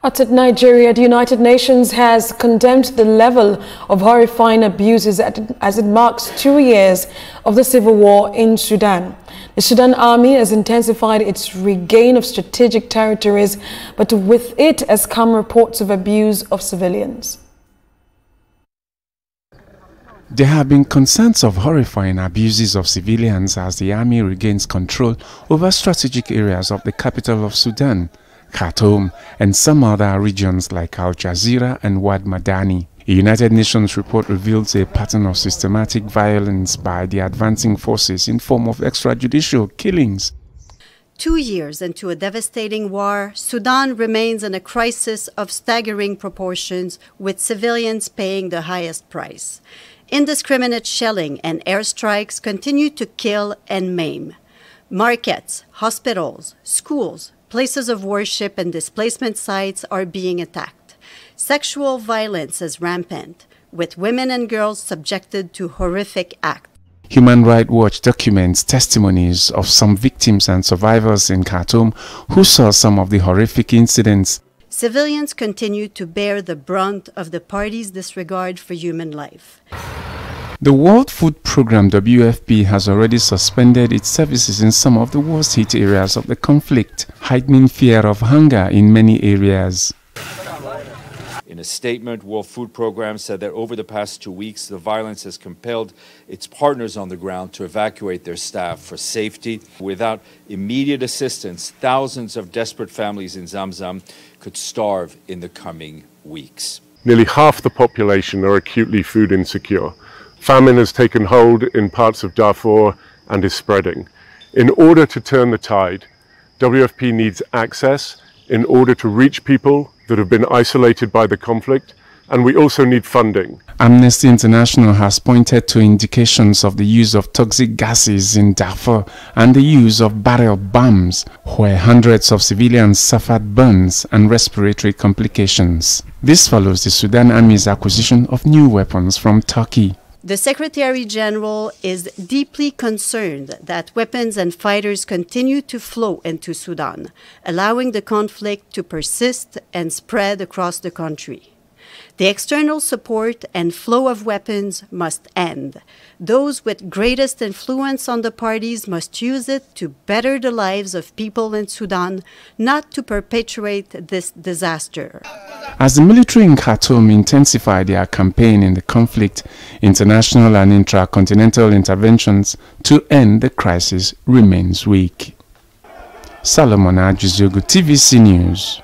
Outside Nigeria, the United Nations has condemned the level of horrifying abuses as it marks 2 years of the civil war in Sudan. The Sudan army has intensified its regain of strategic territories, but with it has come reports of abuse of civilians. There have been concerns of horrifying abuses of civilians as the army regains control over strategic areas of the capital of Sudan, Khartoum, and some other regions like Al Jazeera and Wad Madani. A United Nations report reveals a pattern of systematic violence by the advancing forces in form of extrajudicial killings. 2 years into a devastating war, Sudan remains in a crisis of staggering proportions, with civilians paying the highest price. Indiscriminate shelling and airstrikes continue to kill and maim. Markets, hospitals, schools, places of worship and displacement sites are being attacked. Sexual violence is rampant, with women and girls subjected to horrific acts. Human Rights Watch documents testimonies of some victims and survivors in Khartoum who saw some of the horrific incidents. Civilians continue to bear the brunt of the party's disregard for human life. The World Food Programme WFP has already suspended its services in some of the worst hit areas of the conflict, heightening fear of hunger in many areas. In a statement, World Food Programme said that over the past 2 weeks, the violence has compelled its partners on the ground to evacuate their staff for safety. Without immediate assistance, thousands of desperate families in Zamzam could starve in the coming weeks. Nearly half the population are acutely food insecure. Famine has taken hold in parts of Darfur and is spreading. In order to turn the tide, WFP needs access in order to reach people that have been isolated by the conflict, and we also need funding. Amnesty International has pointed to indications of the use of toxic gases in Darfur and the use of barrel bombs, where hundreds of civilians suffered burns and respiratory complications. This follows the Sudan Army's acquisition of new weapons from Turkey. The Secretary General is deeply concerned that weapons and fighters continue to flow into Sudan, allowing the conflict to persist and spread across the country. The external support and flow of weapons must end. Those with greatest influence on the parties must use it to better the lives of people in Sudan, not to perpetuate this disaster. As the military in Khartoum intensify their campaign in the conflict, international and intracontinental interventions to end the crisis remains weak. Solomon Ajuzogu, TVC News.